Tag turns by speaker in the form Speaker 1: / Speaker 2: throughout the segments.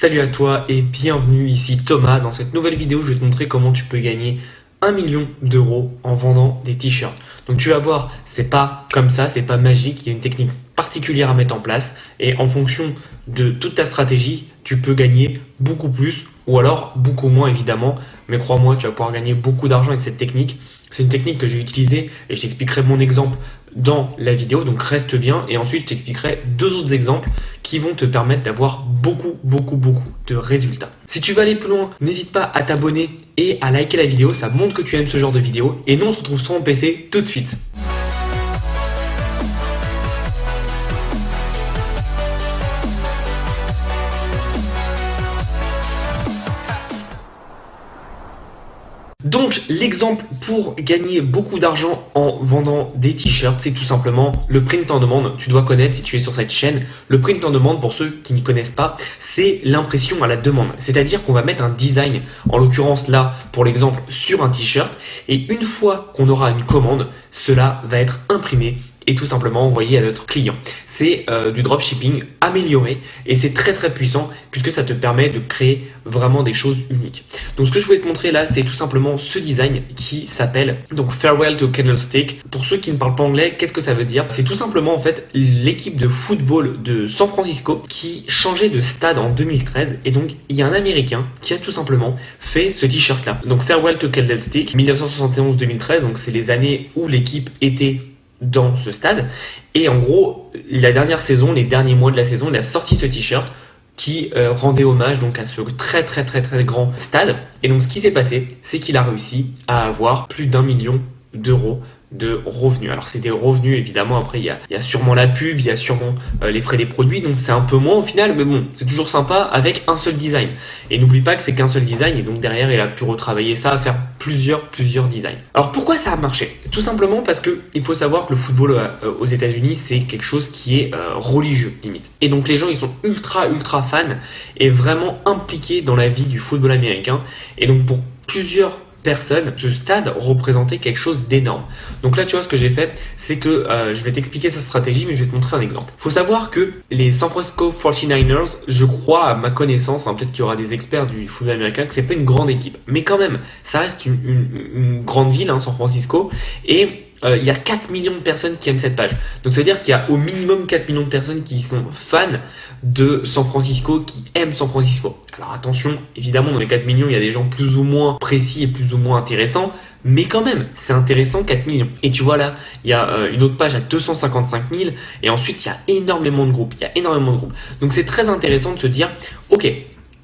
Speaker 1: Salut à toi et bienvenue, ici Thomas. Dans cette nouvelle vidéo, je vais te montrer comment tu peux gagner 1 million d'euros en vendant des t-shirts. Donc tu vas voir, c'est pas comme ça, c'est pas magique, il y a une technique particulière à mettre en place et en fonction de toute ta stratégie, tu peux gagner beaucoup plus ou alors beaucoup moins évidemment, mais crois-moi, tu vas pouvoir gagner beaucoup d'argent avec cette technique. C'est une technique que j'ai utilisée et je t'expliquerai mon exemple dans la vidéo, donc reste bien et ensuite je t'expliquerai deux autres exemples qui vont te permettre d'avoir beaucoup de résultats. Si tu veux aller plus loin, n'hésite pas à t'abonner et à liker la vidéo, ça montre que tu aimes ce genre de vidéo et nous on se retrouve sur mon PC tout de suite. Donc l'exemple pour gagner beaucoup d'argent en vendant des t-shirts, c'est tout simplement le print on demand. Tu dois connaître si tu es sur cette chaîne. Le print on demand, pour ceux qui ne connaissent pas, c'est l'impression à la demande. C'est-à-dire qu'on va mettre un design, en l'occurrence là pour l'exemple, sur un t-shirt. Et une fois qu'on aura une commande, cela va être imprimé et tout simplement envoyé à notre client. C'est du dropshipping amélioré et c'est très puissant puisque ça te permet de créer vraiment des choses uniques. Donc ce que je voulais te montrer là, c'est tout simplement ce design qui s'appelle donc Farewell to Candlestick. Pour ceux qui ne parlent pas anglais, qu'est-ce que ça veut dire? C'est tout simplement en fait l'équipe de football de San Francisco qui changeait de stade en 2013 et donc il y a un Américain qui a tout simplement fait ce t-shirt là. Donc Farewell to Candlestick 1971-2013, donc c'est les années où l'équipe était dans ce stade et en gros la dernière saison, les derniers mois de la saison, il a sorti ce t-shirt qui rendait hommage donc à ce très grand stade. Et donc ce qui s'est passé, c'est qu'il a réussi à avoir plus d'1 million d'euros de revenus. Alors c'est des revenus évidemment, après il y a sûrement la pub, il y a sûrement les frais des produits, donc c'est un peu moins au final, mais bon, c'est toujours sympa avec un seul design. Et n'oublie pas que c'est qu'un seul design et donc derrière il a pu retravailler ça, à faire plusieurs designs. Alors pourquoi ça a marché? Tout simplement parce que il faut savoir que le football aux États-Unis c'est quelque chose qui est religieux limite. Et donc les gens ils sont ultra fans et vraiment impliqués dans la vie du football américain. Et donc pour plusieurs personne, ce stade représentait quelque chose d'énorme. Donc là, tu vois, ce que j'ai fait, c'est que je vais t'expliquer sa stratégie, mais je vais te montrer un exemple. Faut savoir que les San Francisco 49ers, je crois, à ma connaissance, peut-être qu'il y aura des experts du football américain, que c'est pas une grande équipe. Mais quand même, ça reste une grande ville, San Francisco, et il y a 4 millions de personnes qui aiment cette page. Donc ça veut dire qu'il y a au minimum 4 millions de personnes qui sont fans de San Francisco, qui aiment San Francisco. Alors attention, évidemment dans les 4 millions, il y a des gens plus ou moins précis et plus ou moins intéressants, mais quand même, c'est intéressant 4 millions. Et tu vois là, il y a une autre page à 255 000 et ensuite il y a énormément de groupes. Donc c'est très intéressant de se dire, ok,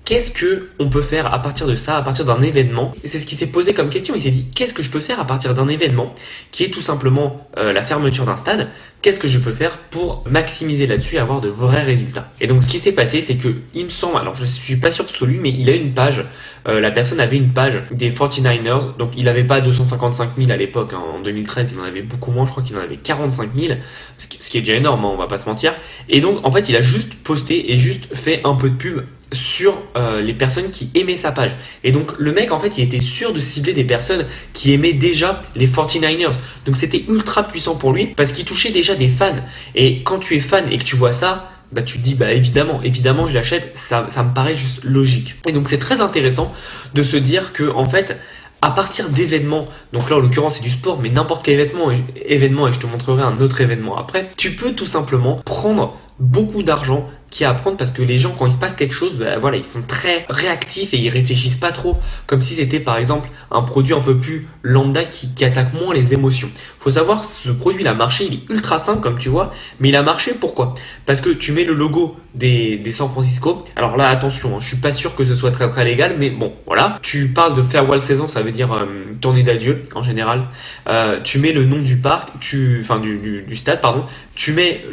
Speaker 1: qu'est-ce qu'on peut faire à partir de ça, à partir d'un événement? Et c'est ce qui s'est posé comme question. Il s'est dit, qu'est-ce que je peux faire à partir d'un événement qui est tout simplement la fermeture d'un stade? Qu'est-ce que je peux faire pour maximiser là-dessus et avoir de vrais résultats? Et donc ce qui s'est passé, c'est que il me semble, alors je suis pas sûr que ce soit lui, mais il a une page, la personne avait une page des 49ers, donc il avait pas 255 000 à l'époque, en 2013 il en avait beaucoup moins, je crois qu'il en avait 45 000, ce qui est déjà énorme, on va pas se mentir. Et donc en fait il a juste posté et juste fait un peu de pub sur les personnes qui aimaient sa page. Et donc le mec en fait il était sûr de cibler des personnes qui aimaient déjà les 49ers. Donc c'était ultra puissant pour lui parce qu'il touchait déjà des fans. Et quand tu es fan et que tu vois ça, bah tu te dis bah évidemment je l'achète, ça me paraît juste logique. Et donc c'est très intéressant de se dire que en fait à partir d'événements, donc là en l'occurrence c'est du sport, mais n'importe quel événement, et je te montrerai un autre événement après, tu peux tout simplement prendre beaucoup d'argent qui a à prendre parce que les gens quand il se passe quelque chose, bah, voilà, ils sont très réactifs et ils réfléchissent pas trop comme si c'était par exemple un produit un peu plus lambda qui attaque moins les émotions. Faut savoir que ce produit il a marché, il est ultra simple comme tu vois, mais il a marché pourquoi? Parce que tu mets le logo des San Francisco. Alors là attention, je suis pas sûr que ce soit très légal, mais bon voilà. Tu parles de farewell saison, ça veut dire tournée d'adieu en général. Tu mets le nom du parc, du stade pardon. Tu mets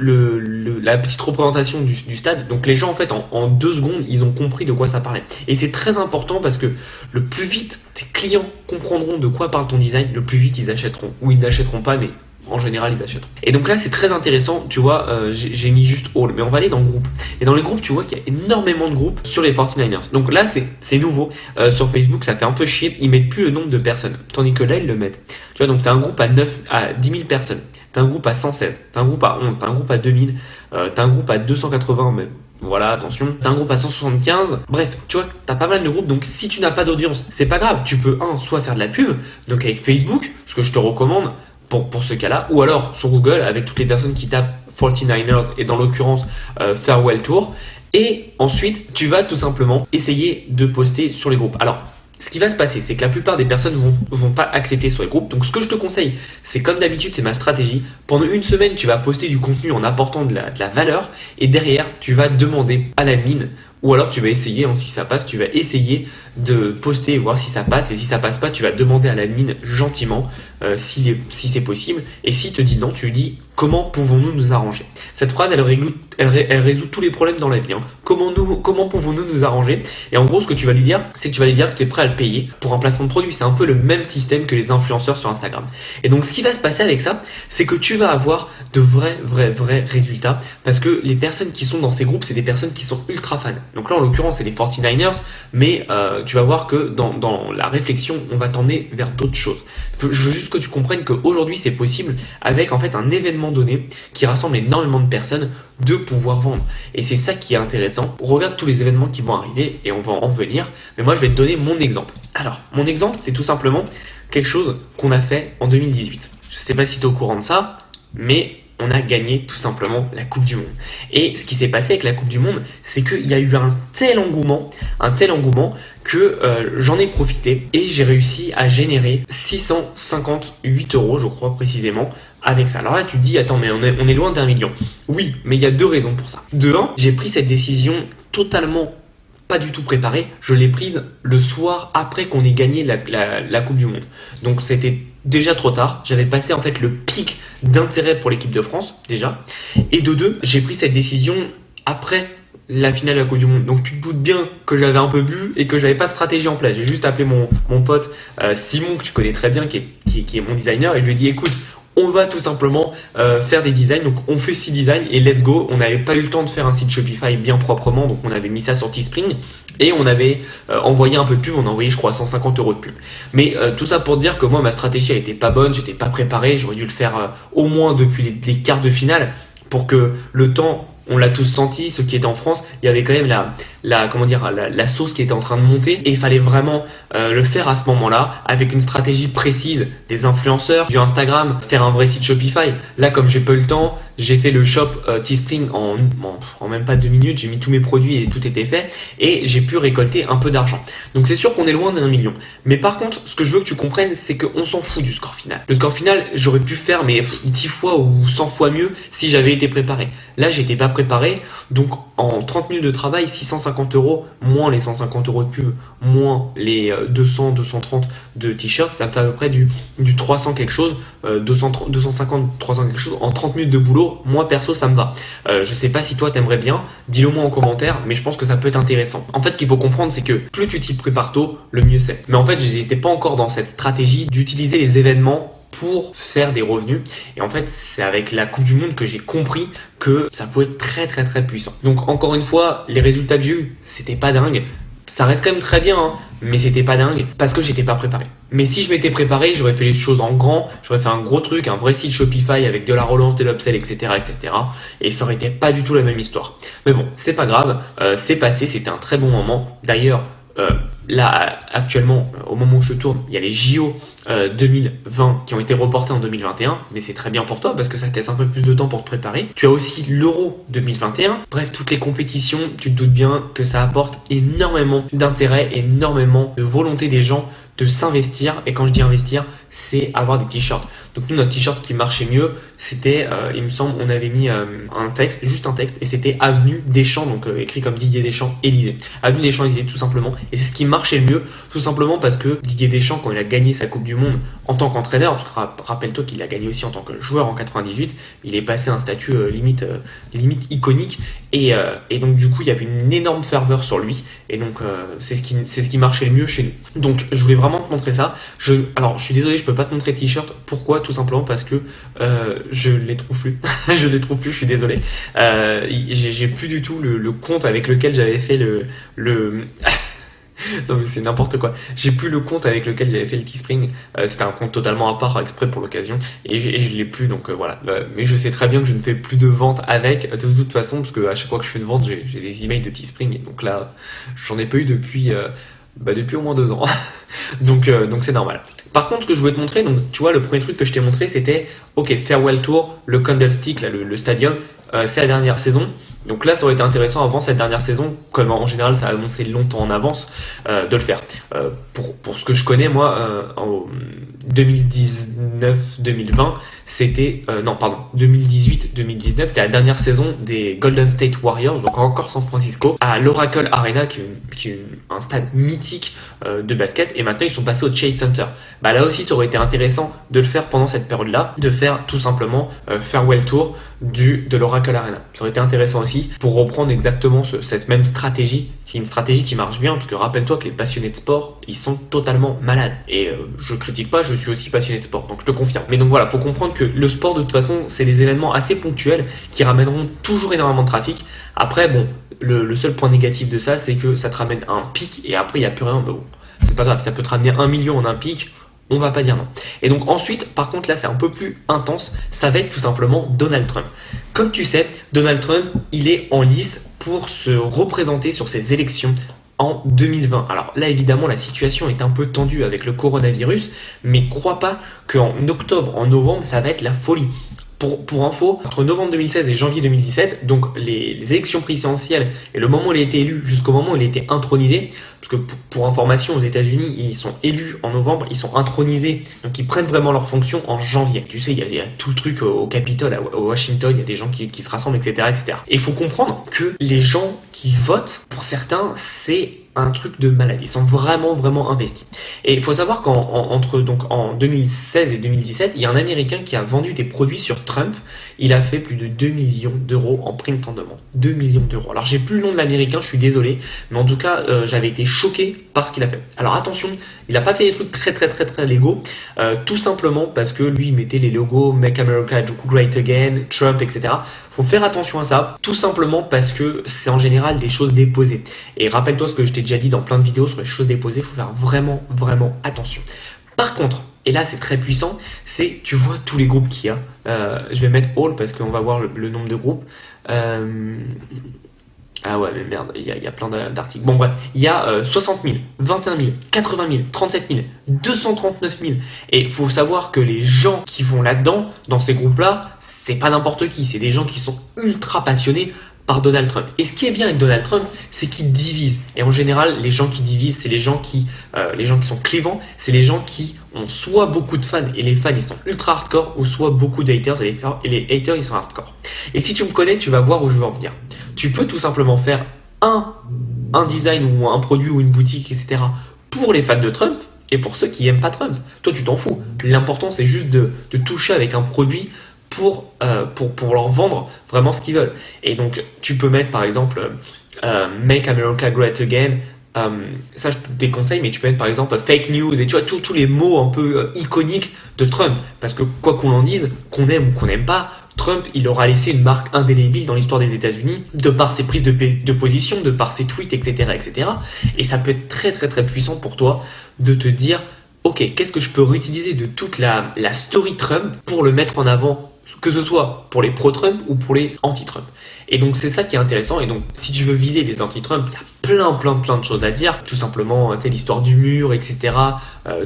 Speaker 1: la petite représentation du stade. Donc les gens en fait en 2 secondes ils ont compris de quoi ça parlait. Et c'est très important parce que le plus vite tes clients comprendront de quoi parle ton design, le plus vite ils achèteront. Ou ils n'achèteront pas, mais en général ils achèteront. Et donc là c'est très intéressant, tu vois, j'ai mis juste all, mais on va aller dans le groupe. Et dans les groupes tu vois qu'il y a énormément de groupes sur les 49ers. Donc là c'est nouveau, sur Facebook ça fait un peu chier, ils mettent plus le nombre de personnes, tandis que là ils le mettent. Tu vois, donc tu as un groupe à 10 000 personnes, tu as un groupe à 116, tu as un groupe à 11, tu as un groupe à 2000, tu as un groupe à 280 même. Voilà, attention, t'as un groupe à 175. Bref, tu vois, t'as pas mal de groupes. Donc, si tu n'as pas d'audience, c'est pas grave. Tu peux, soit faire de la pub, donc avec Facebook, ce que je te recommande pour ce cas-là, ou alors sur Google, avec toutes les personnes qui tapent 49ers et dans l'occurrence Farewell Tour. Et ensuite, tu vas tout simplement essayer de poster sur les groupes. Alors, ce qui va se passer, c'est que la plupart des personnes vont pas accepter sur les groupes. Donc, ce que je te conseille, c'est comme d'habitude, c'est ma stratégie. Pendant une semaine, tu vas poster du contenu en apportant de la valeur. Et derrière, tu vas demander à l'admin. Ou alors, tu vas essayer, si ça passe, tu vas essayer de poster et voir si ça passe. Et si ça passe pas, tu vas demander à l'admin gentiment si c'est possible. Et s'il te dit non, tu lui dis comment pouvons-nous nous arranger. Cette phrase, elle résout tous les problèmes dans la vie. Comment pouvons-nous nous arranger? Et en gros, ce que tu vas lui dire, c'est que tu vas lui dire que tu es prêt à le payer pour un placement de produit. C'est un peu le même système que les influenceurs sur Instagram. Et donc, ce qui va se passer avec ça, c'est que tu vas avoir de vrais résultats parce que les personnes qui sont dans ces groupes, c'est des personnes qui sont ultra fans. Donc là, en l'occurrence, c'est les 49ers, mais tu vas voir que dans la réflexion, on va t'emmener vers d'autres choses. Je veux juste que tu comprennes qu'aujourd'hui, c'est possible avec en fait un événement donné qui rassemble énormément de personnes de pouvoir vendre. Et c'est ça qui est intéressant. Regarde tous les événements qui vont arriver et on va en venir. Mais moi, je vais te donner mon exemple. Alors, mon exemple, c'est tout simplement quelque chose qu'on a fait en 2018. Je ne sais pas si tu es au courant de ça, mais on a gagné tout simplement la Coupe du Monde. Et ce qui s'est passé avec la Coupe du Monde, c'est qu'il y a eu un tel engouement que j'en ai profité et j'ai réussi à générer 658 €, je crois précisément, avec ça. Alors là, tu te dis, attends, mais on est loin d'1 million. Oui, mais il y a deux raisons pour ça. De un, j'ai pris cette décision totalement pas du tout préparée. Je l'ai prise le soir après qu'on ait gagné la Coupe du Monde. Donc c'était déjà trop tard. J'avais passé en fait le pic d'intérêt pour l'équipe de France, déjà. Et de deux, j'ai pris cette décision après la finale de la Coupe du Monde. Donc tu te doutes bien que j'avais un peu bu et que j'avais pas de stratégie en place. J'ai juste appelé mon pote Simon, que tu connais très bien, qui est mon designer, et je lui ai dit, écoute, on va tout simplement faire des designs. Donc on fait 6 designs et let's go. On n'avait pas eu le temps de faire un site Shopify bien proprement, donc on avait mis ça sur Teespring et on avait envoyé un peu de pub. On a envoyé, je crois, 150 € de pub. Mais tout ça pour dire que moi, ma stratégie elle était pas bonne, j'étais pas préparé. J'aurais dû le faire au moins depuis les quarts de finale pour que le temps, on l'a tous senti, ceux qui étaient en France, il y avait quand même la sauce qui était en train de monter et il fallait vraiment le faire à ce moment-là avec une stratégie précise des influenceurs, du Instagram, faire un vrai site Shopify. Là, comme j'ai pas eu le temps, j'ai fait le shop Teespring en même pas 2 minutes, j'ai mis tous mes produits et tout était fait et j'ai pu récolter un peu d'argent. Donc c'est sûr qu'on est loin d'1 million. Mais par contre, ce que je veux que tu comprennes, c'est qu'on s'en fout du score final. Le score final, j'aurais pu faire mais 10 fois ou 100 fois mieux si j'avais été préparé. Là, j'étais pas préparé, donc en 30 minutes de travail, 650 €, moins les 150 € de pub, moins les 200, 230 de t-shirt, ça me fait à peu près du 300 quelque chose, 250, 300 quelque chose, en 30 minutes de boulot. Moi perso, ça me va. Je sais pas si toi t'aimerais bien, dis-le moi en commentaire, mais je pense que ça peut être intéressant. En fait, ce qu'il faut comprendre, c'est que plus tu t'y prépares tôt, le mieux c'est. Mais en fait, je n'étais pas encore dans cette stratégie d'utiliser les événements pour faire des revenus. Et en fait, c'est avec la Coupe du Monde que j'ai compris que ça pouvait être très puissant. Donc encore une fois, les résultats que j'ai eu, c'était pas dingue. Ça reste quand même très bien, mais c'était pas dingue parce que j'étais pas préparé. Mais si je m'étais préparé, j'aurais fait les choses en grand, j'aurais fait un gros truc, un vrai site Shopify avec de la relance, de l'upsell, etc. Et ça aurait été pas du tout la même histoire. Mais bon, c'est pas grave, c'est passé, c'était un très bon moment. D'ailleurs, là, actuellement, au moment où je tourne, il y a les JO 2020 qui ont été reportés en 2021, mais c'est très bien pour toi parce que ça te laisse un peu plus de temps pour te préparer. Tu as aussi l'Euro 2021. Bref, toutes les compétitions, tu te doutes bien que ça apporte énormément d'intérêt, énormément de volonté des gens de s'investir. Et quand je dis investir, c'est avoir des t-shirts. Donc nous, notre t-shirt qui marchait mieux, c'était, il me semble, on avait mis juste un texte, et c'était Avenue Deschamps, donc écrit comme Didier Deschamps, Élysée. Avenue Deschamps, Élysée, tout simplement. Et c'est ce qui marchait le mieux, tout simplement parce que Didier Deschamps, quand il a gagné sa Coupe du Monde en tant qu'entraîneur, parce que rappelle-toi qu'il a gagné aussi en tant que joueur en 98, il est passé à un statut limite iconique, et donc du coup, il y avait une énorme ferveur sur lui, et donc c'est ce qui marchait le mieux chez nous. Donc je voulais vraiment te montrer ça. Alors je suis désolé, je peux pas te montrer le t-shirt. Pourquoi? Tout simplement parce que je les trouve plus. Je les trouve plus, je suis désolé. J'ai plus du tout le compte avec lequel j'avais fait le Non mais c'est n'importe quoi. J'ai plus le compte avec lequel j'avais fait le Teespring. C'était un compte totalement à part exprès pour l'occasion et je l'ai plus donc voilà. Mais je sais très bien que je ne fais plus de vente avec de toute façon parce que à chaque fois que je fais une vente j'ai des emails de Teespring et donc là j'en ai pas eu depuis au moins 2 ans. Donc c'est normal. Par contre, ce que je voulais te montrer, donc tu vois, le premier truc que je t'ai montré, c'était ok, Farewell Tour, le Candlestick, là, le stadium, c'est la dernière saison. Donc là, ça aurait été intéressant avant cette dernière saison, comme en général ça a annoncé longtemps en avance, de le faire. Pour ce que je connais, moi, en 2019-2020, c'était... non, pardon, 2018-2019, c'était la dernière saison des Golden State Warriors, donc encore San Francisco, à l'Oracle Arena, qui est un stade mythique de basket, et maintenant ils sont passés au Chase Center. Bah là aussi, ça aurait été intéressant de le faire pendant cette période-là, de faire tout simplement Farewell Tour de l'Oracle Arena. Ça aurait été intéressant aussi pour reprendre exactement cette même stratégie, qui est une stratégie qui marche bien, parce que rappelle-toi que les passionnés de sport, ils sont totalement malades. Et je critique pas, je suis aussi passionné de sport, donc je te confirme. Mais donc voilà, faut comprendre que le sport, de toute façon, c'est des événements assez ponctuels qui ramèneront toujours énormément de trafic. Après, bon, le seul point négatif de ça, c'est que ça te ramène un pic, et après, il n'y a plus rien. Bon, c'est pas grave, ça peut te ramener 1 million en un pic, on va pas dire non. Et donc ensuite, par contre, là c'est un peu plus intense, ça va être tout simplement Donald Trump. Comme tu sais, Donald Trump, il est en lice pour se représenter sur ces élections en 2020. Alors là, évidemment, la situation est un peu tendue avec le coronavirus, mais crois pas qu'en octobre, en novembre, ça va être la folie. Pour info, entre novembre 2016 et janvier 2017, donc les élections présidentielles et le moment où il a été élu jusqu'au moment où il a été intronisé, parce que pour information, aux États-Unis, ils sont élus en novembre, ils sont intronisés, donc ils prennent vraiment leur fonction en janvier. Tu sais, il y a tout le truc au Capitole, à Washington, il y a des gens qui se rassemblent, etc., etc. Et il faut comprendre que les gens qui votent, pour certains, c'est un truc de malade. Ils sont vraiment, vraiment investis. Et il faut savoir en 2016 et 2017, il y a un Américain qui a vendu des produits sur Trump. Il a fait plus de 2 millions d'euros en print en demande. 2 millions d'euros. Alors, j'ai plus le nom de l'Américain, je suis désolé. Mais en tout cas, j'avais été choqué par ce qu'il a fait. Alors, attention, il n'a pas fait des trucs très, très, très, très légaux. Tout simplement parce que lui, il mettait les logos Make America Great Again, Trump, etc. Faut faire attention à ça. Tout simplement parce que c'est en général des choses déposées. Et rappelle-toi ce que je t'ai déjà dit dans plein de vidéos sur les choses déposées. Faut faire vraiment, vraiment attention. Par contre, et là c'est très puissant, c'est, tu vois tous les groupes qu'il y a. Je vais mettre all parce qu'on va voir le nombre de groupes. Ah ouais, mais merde, il y a plein d'articles. Bon, bref, il y a 60 000, 21 000, 80 000, 37 000, 239 000. Et il faut savoir que les gens qui vont là-dedans, dans ces groupes-là, c'est pas n'importe qui. C'est des gens qui sont ultra passionnés par Donald Trump. Et ce qui est bien avec Donald Trump, c'est qu'il divise. Et en général, les gens qui divisent, c'est les gens qui sont clivants, c'est les gens qui ont soit beaucoup de fans, et les fans, ils sont ultra hardcore, ou soit beaucoup de haters, et les haters, ils sont hardcore. Et si tu me connais, tu vas voir où je veux en venir. Tu peux tout simplement faire un design ou un produit ou une boutique, etc. pour les fans de Trump et pour ceux qui n'aiment pas Trump. Toi, tu t'en fous. L'important, c'est juste de toucher avec un produit pour leur vendre vraiment ce qu'ils veulent. Et donc, tu peux mettre par exemple Make America Great Again. Ça, je te déconseille, mais tu peux mettre par exemple fake news et tu vois tous les mots un peu iconiques de Trump. Parce que quoi qu'on en dise, qu'on aime ou qu'on n'aime pas, Trump, il aura laissé une marque indélébile dans l'histoire des États-Unis, de par ses prises de position, de par ses tweets, etc., etc. Et ça peut être très, très, très puissant pour toi de te dire, ok, qu'est-ce que je peux réutiliser de toute la story Trump pour le mettre en avant, que ce soit pour les pro-Trump ou pour les anti-Trump. Et donc, c'est ça qui est intéressant. Et donc, si tu veux viser des anti-Trump, il y a plein de choses à dire. Tout simplement, tu sais, l'histoire du mur, etc.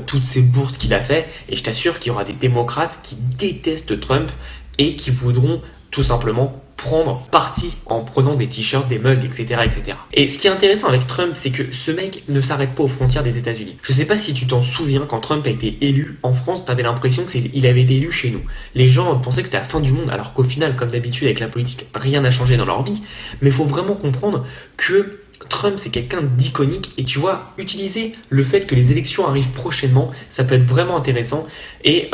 Speaker 1: Toutes ces bourdes qu'il a fait. Et je t'assure qu'il y aura des démocrates qui détestent Trump et qui voudront tout simplement prendre parti en prenant des t-shirts, des mugs, etc., etc. Et ce qui est intéressant avec Trump, c'est que ce mec ne s'arrête pas aux frontières des États-Unis. Je sais pas si tu t'en souviens, quand Trump a été élu en France, t'avais l'impression qu'il avait été élu chez nous. Les gens pensaient que c'était la fin du monde, alors qu'au final, comme d'habitude avec la politique, rien n'a changé dans leur vie. Mais il faut vraiment comprendre que Trump, c'est quelqu'un d'iconique et tu vois, utiliser le fait que les élections arrivent prochainement, ça peut être vraiment intéressant. Et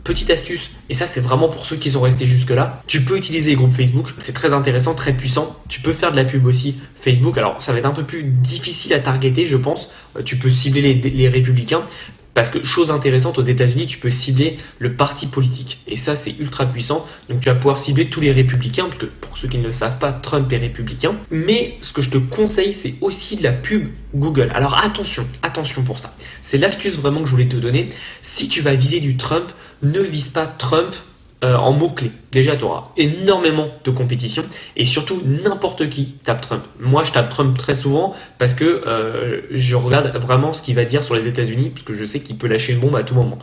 Speaker 1: petite astuce, et ça c'est vraiment pour ceux qui sont restés jusque-là, tu peux utiliser les groupes Facebook, c'est très intéressant, très puissant. Tu peux faire de la pub aussi Facebook, alors ça va être un peu plus difficile à targeter, je pense. Tu peux cibler les républicains, Parce que, chose intéressante, aux États-Unis, tu peux cibler le parti politique. Et ça, c'est ultra puissant. Donc, tu vas pouvoir cibler tous les républicains, parce que pour ceux qui ne le savent pas, Trump est républicain. Mais ce que je te conseille, c'est aussi de la pub Google. Alors, attention pour ça. C'est l'astuce vraiment que je voulais te donner. Si tu vas viser du Trump, ne vise pas Trump en mots-clés. Déjà, tu auras énormément de compétition et surtout, n'importe qui tape Trump. Moi, je tape Trump très souvent parce que je regarde vraiment ce qu'il va dire sur les États-Unis parce que je sais qu'il peut lâcher une bombe à tout moment.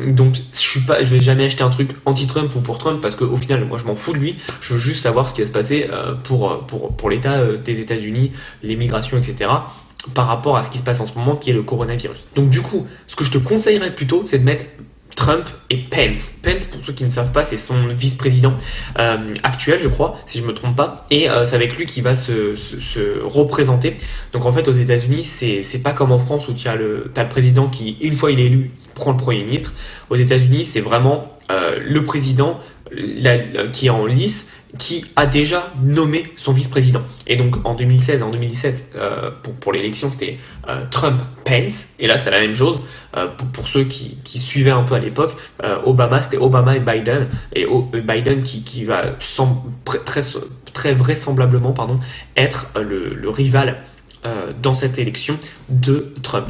Speaker 1: Donc, je vais jamais acheter un truc anti-Trump ou pour Trump parce qu'au final, moi, je m'en fous de lui. Je veux juste savoir ce qui va se passer pour l'État des États-Unis, l'immigration, etc. par rapport à ce qui se passe en ce moment qui est le coronavirus. Donc, du coup, ce que je te conseillerais plutôt, c'est de mettre Trump et Pence. Pence, pour ceux qui ne savent pas, c'est son vice-président actuel, je crois, si je ne me trompe pas. Et c'est avec lui qui va se représenter. Donc en fait, aux États-Unis, c'est pas comme en France où tu as le président qui, une fois il est élu, prend le Premier ministre. Aux États-Unis, c'est vraiment le président qui est en lice, qui a déjà nommé son vice-président. Et donc en 2016 et en 2017, pour l'élection, c'était Trump-Pence. Et là, c'est la même chose. Pour ceux qui suivaient un peu à l'époque, Obama, c'était Obama et Biden. Et Biden qui va très vraisemblablement être le rival dans cette élection de Trump.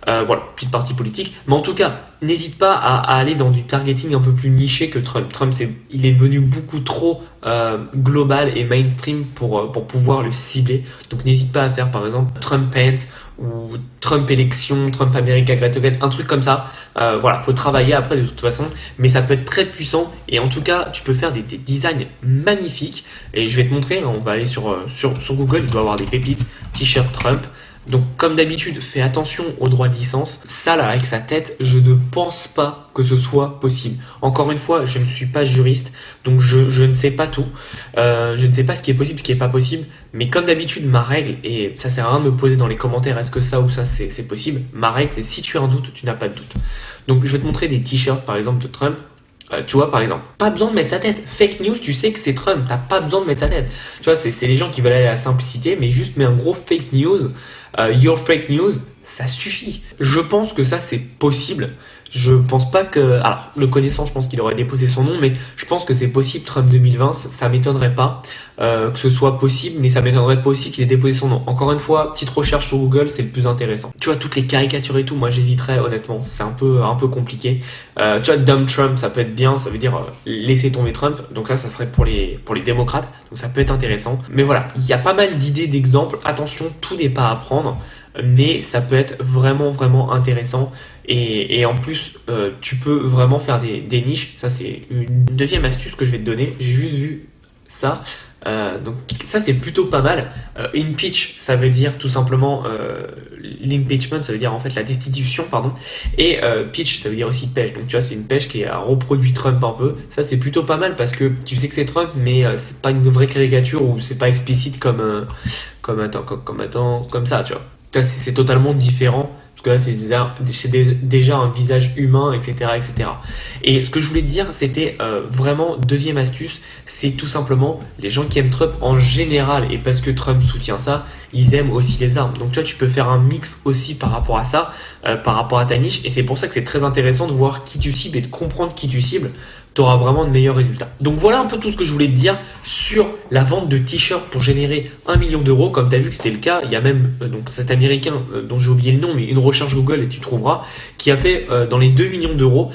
Speaker 1: Voilà, petite partie politique. Mais en tout cas, n'hésite pas à aller dans du targeting un peu plus niché que Trump. Trump, il est devenu beaucoup trop global et mainstream pour pouvoir le cibler. Donc n'hésite pas à faire par exemple Trump-Pence ou Trump élection, Trump-America Great Again, un truc comme ça. Voilà, faut travailler après de toute façon, mais ça peut être très puissant et en tout cas, tu peux faire des designs magnifiques. Et je vais te montrer, on va aller sur Google, il doit y avoir des pépites, t-shirt Trump. Donc comme d'habitude, fais attention aux droits de licence. Ça là, avec sa tête, je ne pense pas que ce soit possible. Encore une fois, je ne suis pas juriste, donc je ne sais pas tout. Je ne sais pas ce qui est possible, ce qui n'est pas possible. Mais comme d'habitude, ma règle, et ça sert à rien de me poser dans les commentaires, est-ce que ça ou ça c'est possible? Ma règle, c'est si tu as un doute, tu n'as pas de doute. Donc je vais te montrer des t-shirts par exemple de Trump. Tu vois, par exemple, pas besoin de mettre sa tête. Fake news, tu sais que c'est Trump, t'as pas besoin de mettre sa tête. Tu vois, c'est les gens qui veulent aller à la simplicité, mais juste mets un gros fake news. Your fake news, ça suffit. Je pense que ça, c'est possible. Je pense pas que... Alors, le connaissant, je pense qu'il aurait déposé son nom, mais je pense que c'est possible, Trump 2020, ça m'étonnerait pas que ce soit possible, mais ça m'étonnerait pas aussi qu'il ait déposé son nom. Encore une fois, petite recherche sur Google, c'est le plus intéressant. Tu vois, toutes les caricatures et tout, moi j'éviterais honnêtement, c'est un peu compliqué. Tu vois, Dumb Trump, ça peut être bien, ça veut dire laisser tomber Trump, donc ça serait pour les démocrates, donc ça peut être intéressant. Mais voilà, il y a pas mal d'idées, d'exemples, attention, tout n'est pas à prendre, mais ça peut être vraiment, vraiment intéressant. Et en plus, tu peux vraiment faire des niches. Ça, c'est une deuxième astuce que je vais te donner. J'ai juste vu ça. Donc ça, c'est plutôt pas mal. Impeach, ça veut dire tout simplement l'impeachment, ça veut dire en fait la destitution, pardon. Et pitch, ça veut dire aussi pêche. Donc tu vois, c'est une pêche qui a reproduit Trump un peu. Ça, c'est plutôt pas mal parce que tu sais que c'est Trump, mais c'est pas une vraie caricature ou c'est pas explicite comme ça, tu vois. C'est totalement différent. Parce que là, c'est déjà un visage humain, etc., etc. Et ce que je voulais te dire, c'était vraiment, deuxième astuce, c'est tout simplement les gens qui aiment Trump en général, et parce que Trump soutient ça, ils aiment aussi les armes. Donc tu vois, tu peux faire un mix aussi par rapport à ça, par rapport à ta niche, et c'est pour ça que c'est très intéressant de voir qui tu cibles et de comprendre qui tu cibles. Tu auras vraiment de meilleurs résultats. Donc voilà un peu tout ce que je voulais te dire sur la vente de t-shirts pour générer 1 million d'euros. Comme tu as vu que c'était le cas, il y a même donc cet américain dont j'ai oublié le nom, mais une recherche Google et tu trouveras, qui a fait dans les 2 millions d'euros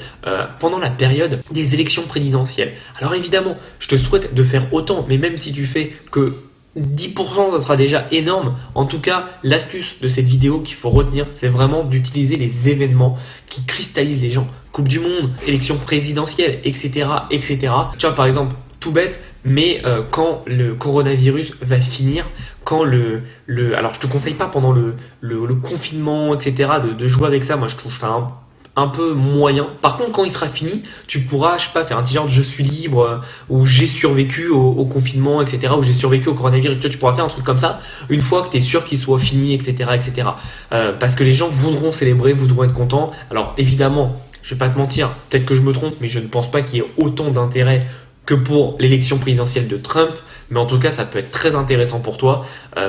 Speaker 1: pendant la période des élections présidentielles. Alors évidemment, je te souhaite de faire autant, mais même si tu fais que 10%, ça sera déjà énorme. En tout cas, l'astuce de cette vidéo qu'il faut retenir, c'est vraiment d'utiliser les événements qui cristallisent les gens. Coupe du Monde, élection présidentielle, etc., etc. Tu vois, par exemple, tout bête, mais quand le coronavirus va finir, quand alors je te conseille pas pendant le confinement, etc., de jouer avec ça. Moi, je trouve ça un peu moyen. Par contre, quand il sera fini, tu pourras, je sais pas, faire un t-shirt je suis libre ou j'ai survécu au confinement, etc., ou j'ai survécu au coronavirus. Tu pourras faire un truc comme ça une fois que tu es sûr qu'il soit fini, etc., etc. Parce que les gens voudront célébrer, voudront être contents. Alors évidemment, je vais pas te mentir, peut-être que je me trompe, mais je ne pense pas qu'il y ait autant d'intérêt que pour l'élection présidentielle de Trump, mais en tout cas ça peut être très intéressant pour toi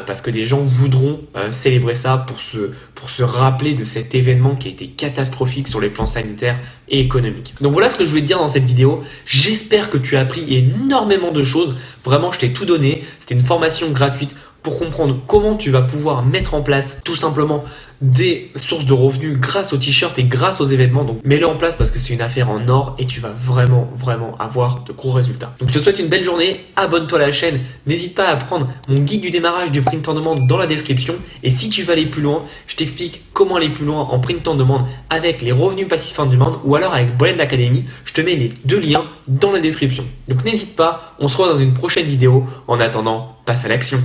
Speaker 1: parce que des gens voudront célébrer ça pour se rappeler de cet événement qui a été catastrophique sur les plans sanitaires et économiques. Donc voilà ce que je voulais te dire dans cette vidéo. J'espère que tu as appris énormément de choses. Vraiment, je t'ai tout donné. C'était une formation gratuite pour comprendre comment tu vas pouvoir mettre en place tout simplement des sources de revenus grâce aux t-shirts et grâce aux événements. Donc mets-le en place parce que c'est une affaire en or et tu vas vraiment avoir de gros résultats. Donc je te souhaite une belle journée, abonne-toi à la chaîne, n'hésite pas à prendre mon guide du démarrage du print on demand dans la description et si tu veux aller plus loin, je t'explique comment aller plus loin en print on demand avec les revenus passifs on demand ou alors avec Blend Academy. Je te mets les deux liens dans la description. Donc n'hésite pas, on se revoit dans une prochaine vidéo. En attendant, passe à l'action.